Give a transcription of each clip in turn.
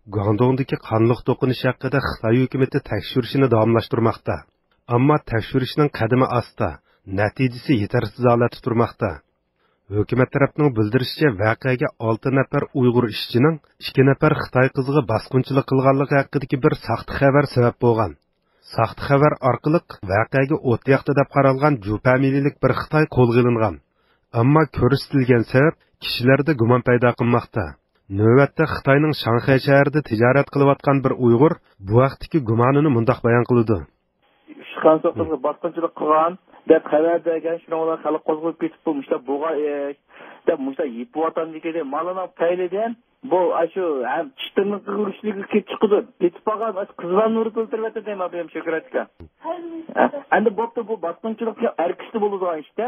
Guangdongdagi qonliq to'qinish haqida Xitoy hukumatı tekshirishni davomlashtirmoqda. Ammo tekshirishning qadami asta, natijasi yetarsiz holatda turmoqda. Hukumat tarafining bildirishicha, voqeaga 6 nafar Uyg'ur ishchining 2 nafar Xitoy qiziga bosqinchilik qilganligi haqidagi bir saxta xabar sabab bo'lgan. Saxta xabar orqali voqeaga o't yoqdi deb qaralgan Ju familiyalik bir Xitoy qo'lga olingan. Ammo ko'rsatilgan sabab kishilarda gumon paydo qilmoqda. Növbətdə Xitayning Şanxay şəhərində ticarət qılıyotqan bir Uyğur bu vaqtdagi gumonini mundaq bayon qildi. Işğansızlıqla basqınçılıq qılğan, deb xəbər bergan, şunlar xalq qo'zg'alib ketib bo'lmishlar, bo'g'a deb mushta yeyib vatan degende malına payladan bu shu ham chitini qilishligiga kelib chiqdi. Ketib qolgan qizlarni urib o'ltiribdi deyman bu ham shokolatka. Endi bo'pti bu basqınçılıqga erkishli bo'ladigan ishda.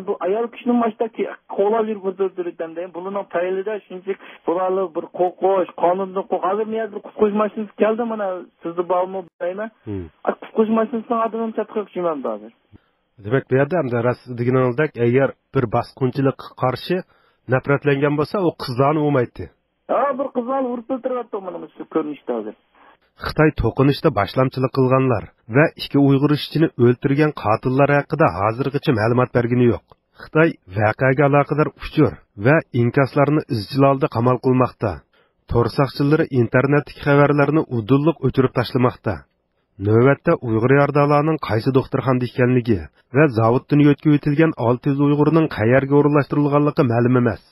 Bu ayol kişinin baştaki kola bir öldürürden deyim. Bunun paylıda şimdi buralı bir kokuş, kanunlu kokuş. Hazır niyaz bir kukuş maşinesi geldi bana. Sizde bağımı bileyim. Kukuş maşinesinin adının çatkı kişimem de hazır. Demek bir adam da rastladığın aldak eğer bir baskınçılık karşı nefretlengen olsa o kızlarını olmaydı. Bir kızlarını vurup öldürüyordu onun görünüşte hazır. Xitoy to'qinishda boshlamchilik qilganlar va 2 Uyg'ur ishchini o'ltirgan qotillar haqida hozirgacha ma'lumot bergani yo'q. Xitoy voqeaga aloqador uchur va inkoslarni izchil holda qamal qilmoqda. To'rsaqchilari internetdagi xabarlarni udulliq o'chirib tashlamoqda. Navbatda Uyg'ur yordamlarining qaysi doktorxonada ekanligi va zavoddan yo'tkib o'tilgan 600 Uyg'urning qayerga o'rinlashtirilganligi ma'lum emas.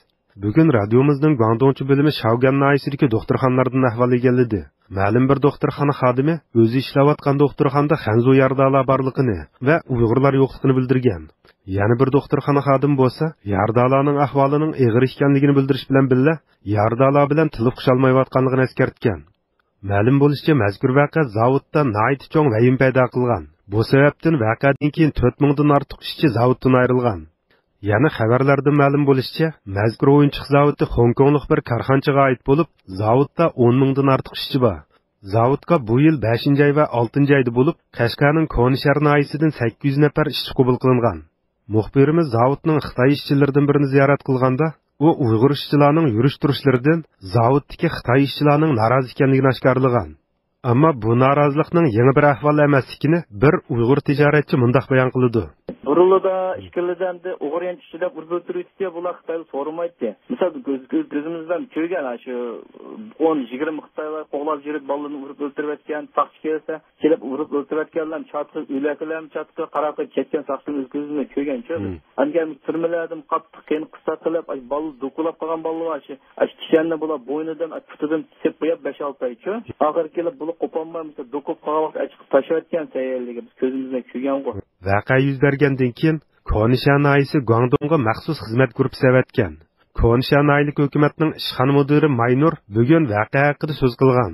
Bugun radiomizning Guangdongchi bo'limi Shaogan noyisidagi doktorxonalardan ahvol egalladi. Ma'lum bir doktorxona xodimi o'zi ishlayotgan doktorxonada Xanzu yardalar borligini va Uyg'urlar yo'qligini bildirgan. Yana bir doktorxona xodimi bo'lsa, yardalarning ahvolining og'ir ekanligini bildirish bilan birga, yardalar bilan til qushalmayotganligini eskartgan. Ma'lum bo'lishicha, mazkur voqea zavodda nihoyat cho'ng vahim paydo qilgan. Bu sababdan voqeadan keyin 4000 dan ortiq ishchi zavoddan ayrilgan. Yana xabarlarda ma'lum bo'lishicha, mazkur o'yinchiq zavodi Hongkonglik bir korxonchiga oid bo'lib, zavodda 10 mingdan ortiq ishchi bor. Zavodga bu yil 5-oy va 6-oyda bo'lib, Qashqarning Konishar noyisidan 800 nafar ishchi qabul qilingan. Muxbirimiz zavodning Xitoy ishchilaridan birini ziyorat qilganda, u Uyg'ur ishchilarining yurish-turishlaridan zavoddagi Xitoy ishchilarining norozi ekanligini oshkorlagan. Ammo bu norozilikning yangi bir ahvol emasligini bir Uyg'ur tijoratchi mundaq bayon qildi. Burulada işkiliden de Uğrayan kişiler öldürüldü bular Xitaylı sormaydı. Mesela gözümüzden köygen şu 10-20 Xitaylar qoğlab jirip balını vurup öldürüvetken sakçı gelirse kelip vurup öldürüvetkenler çatı ülekilerim çatı qaraqı ketken sakçının gözümüzden köygen çömüz. Angen türmelerdim qattiq keyin qısa qilib balı dokulap qalgan balı var şu kişilerine bular boynudan putudan sep qo'yib 5-6 ay çö. Axir kelib bular qopanmay mesela dokup qalgan açık taşıvetken sayerligi biz gözümüzden köygen qo'y. Voqea yuz bergandan keyin Konishan noyisi Guangdongga maxsus xizmat guruhi savatgan. Konishan noylik hukumatning ishxona mudiri Maynur bugun voqea haqida so'z qilgan.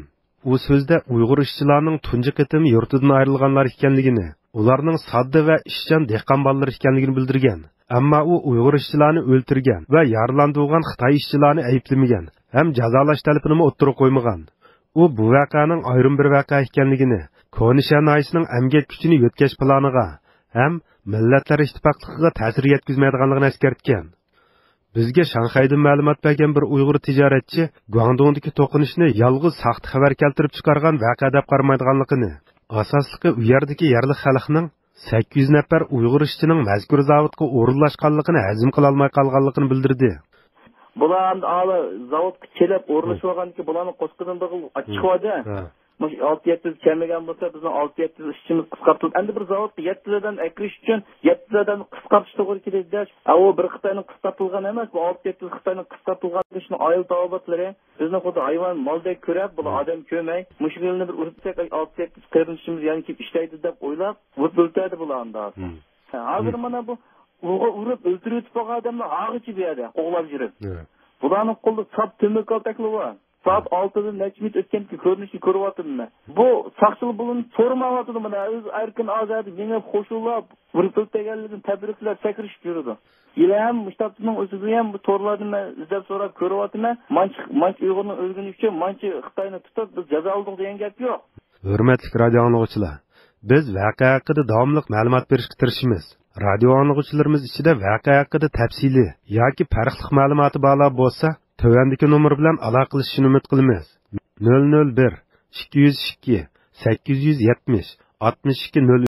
U so'zda Uyg'ur ishchilarining tunji qitim yurtidan ayrilganlar ekanligini, ularning sodda va ishchan dehqon bolalar ekanligini bildirgan. Ammo u Uyg'ur ishchilarini o'ltirgan va yaralantirgan Xitoy ishchilarini ayblamagan, ham jazolash talabini o'ttirib qo'ymagan. U bu voqeaning ayrim bir voqea ekanligini, Konishan noyisining amgak kuchini yo'tkash planiga ham millatlar ittifoqligiga ta'sir yetkazmaydiganligini eskartgan. Bizga Shanxaydan ma'lumot bergan bir Uyg'ur tijoratchi Guangdongdagi to'qinishni yolg'iz saxta xabar keltirib chiqargan voqea deb qaramaydiganligini, asosligi u yerdagi yerli xalqning 800 nafar Uyg'ur ishchining mazkur zavodga o'rinlashganligini hazm qila olmay qolganligini bildirdi. Bular zavodga kelib o'rinlashganki, bularning qo'sqidan bir chiqadi. 6-700 kelmagan bo'lsa bizning 6-700 ishchimiz qisqartirildi. Endi bir zavodga 700dan akrish uchun 700dan qisqartish to'g'ri keladi. O bir Xitoyning qisqartirilgan emas, bu 6-700 Xitoyning qisqartirilganini oil tavobatlari bizni xuddi hayvon moldek ko'rib, bu odam ko'may, mushkilni bir uribsak 6-700 qarinishimiz yana kelib ishlaydi deb o'ylab, o'tbiltadi bularni. Hozir mana bu urib o'ldirib qo'ygan odamlar og'ichi bu yerda qo'g'lab yurib. Bularning qo'lida sap temir kaltakli bor. Saat 6'da neçmit ötkenki görünüşü körüvatımda. Bu sakçılı bulun sormavatımda bana öz erkin azadi yine koşullap vurup tegelledin tebrikler çekiriş yürüdü. Yine hem müştabının özüdü hem bu torlarını izlep sonra körüvatımda manç Uygur'un özgünlüğü için manç Xitayını tutup biz ceza aldık diyen gap yok. Hürmetlik radyo anlıqçılar, biz voqea haqida davomli ma'lumot berishga tirishimiz. Radio anlıqçılarımız ichida voqea haqida tafsili yoki farqli ma'lumoti borlar bo'lsa, tövəndəki nomer bilan aloqa qilishni umid qilamiz. 001 202 870 62 03